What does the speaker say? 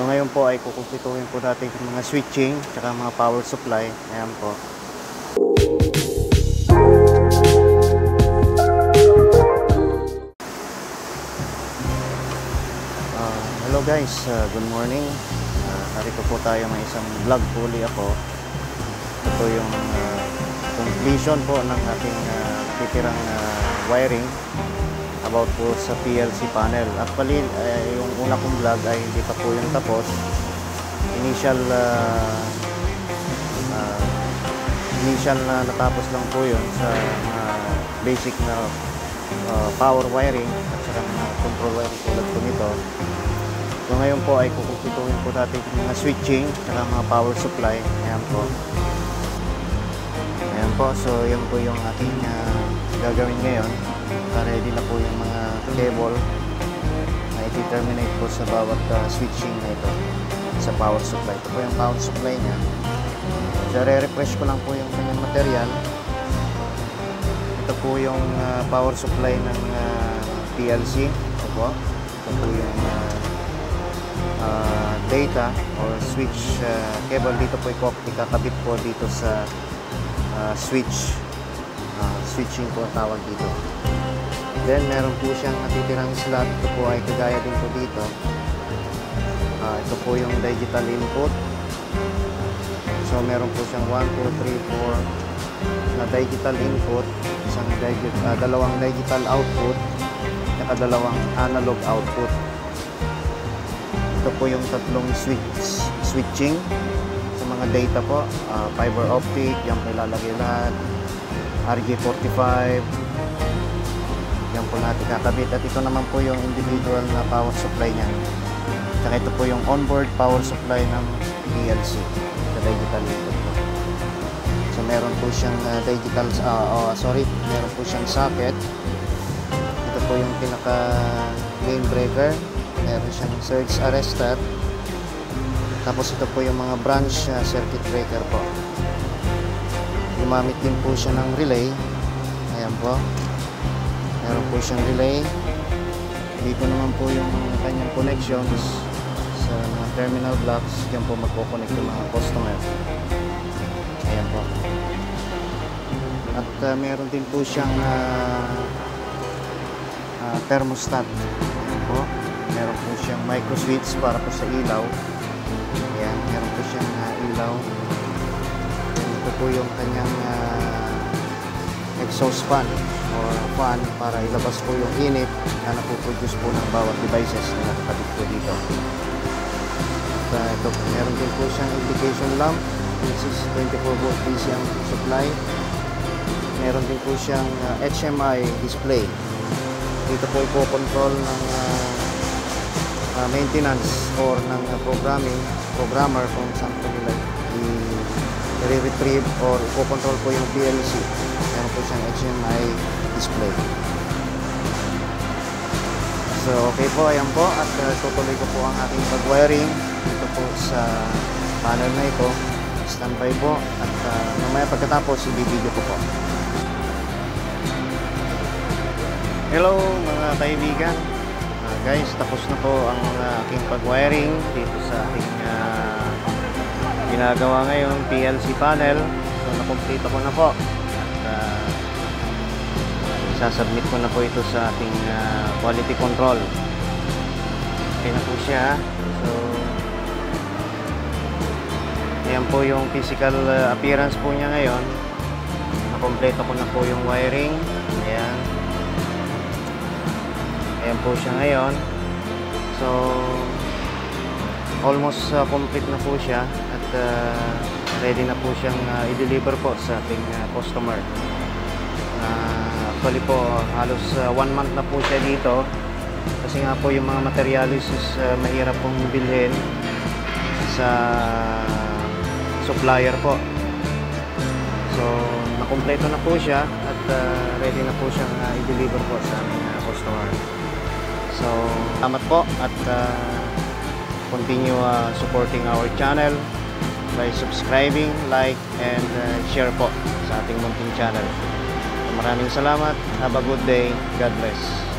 So ngayon po ay kukumpletuhin po natin yung mga switching tsaka mga power supply. Ayan po. Hello guys, good morning. Narito po tayo may isang vlog uli ako. Ito yung completion po ng ating titirang wiring about po sa PLC panel. Actually, yung una kong vlog ay hindi pa po yung tapos. Initial na natapos lang po yun sa basic na power wiring at saka control wiring tulad po nito. So ngayon po ay kukumpletuhin po natin yung mga switching at mga power supply. Ayan po. Ayan po. So yan po yung ating gagawin ngayon. Ready na po yung mga cable na i-terminate po sa bawat switching na ito sa power supply. Ito po yung power supply nya. So re-refresh ko lang po yung kanyang material. Ito po yung power supply ng PLC. Ito po. Ito po yung data or switch cable. Dito po ikakabit po dito sa switching po tawag dito. Then meron po siyang natitirang slot. Ito po ay kagaya din po dito. Ito po yung digital input. So meron po siyang 1, 2, 3, 4 na digital input, dalawang digital output at dalawang analog output. Ito po yung tatlong switching sa mga data po, fiber optic, yan po ilalagay lahat, RJ45, yan po lahat ikakabit. At ito naman po yung individual na power supply niya. Saka ito po yung onboard power supply ng PLC sa digital input po. So meron po siyang meron po siyang socket. Ito po yung pinaka main breaker. Meron siyang surge arrestor. Tapos ito po yung mga branch circuit breaker po. Gumamit din po siya ng relay. Ayan po. Meron po siyang relay. Dito naman po yung kanyang connections sa mga terminal blocks. Diyan po magpo-connect yung mga customer. Ayan po. At meron din po siyang thermostat. Ayan po. Meron po siyang micro switch para po sa ilaw. Ayan, meron po siyang ilaw. Ito po yung kanyang exhaust fan or fan para ilabas po yung init na napoproduce po ng bawat devices na nakakabit po dito. At ito, meron din po siyang indication lamp, which is 24 volt DC ang supply. Meron din po siyang HMI display. Dito po ipo-control ng maintenance or ng programmer kung saan po nila i-retrieve or ipo-control po yung PLC. Meron po siyang HMI display. So okay po, ayan po, at tutuloy ko po ang ating pag-wiring dito po sa panel na ito. Standby po at mamaya pagkatapos i-video ko po. Hello mga kaibigan. Guys, tapos na po ang aking pag-wiring dito sa aking ginagawa ngayon, PLC panel. So nakompleto ko na po at sasubmit ko na po ito sa ating quality control. Okay na po siya. So ayan po yung physical appearance po niya ngayon. Nakompleto ko na po yung wiring. Ayan. Ayan po siya ngayon. So almost complete na po siya at ready na po siyang i-deliver po sa ating customer. Actually po halos 1 month na po siya dito kasi nga po yung mga materials is mahirap pong bilhin sa supplier po. So nakumpleto na po siya at ready na po siyang i-deliver po sa aming customer. So salamat po at continue supporting our channel by subscribing, like, and share po sa ating munting channel. Maraming salamat. Have a good day. God bless.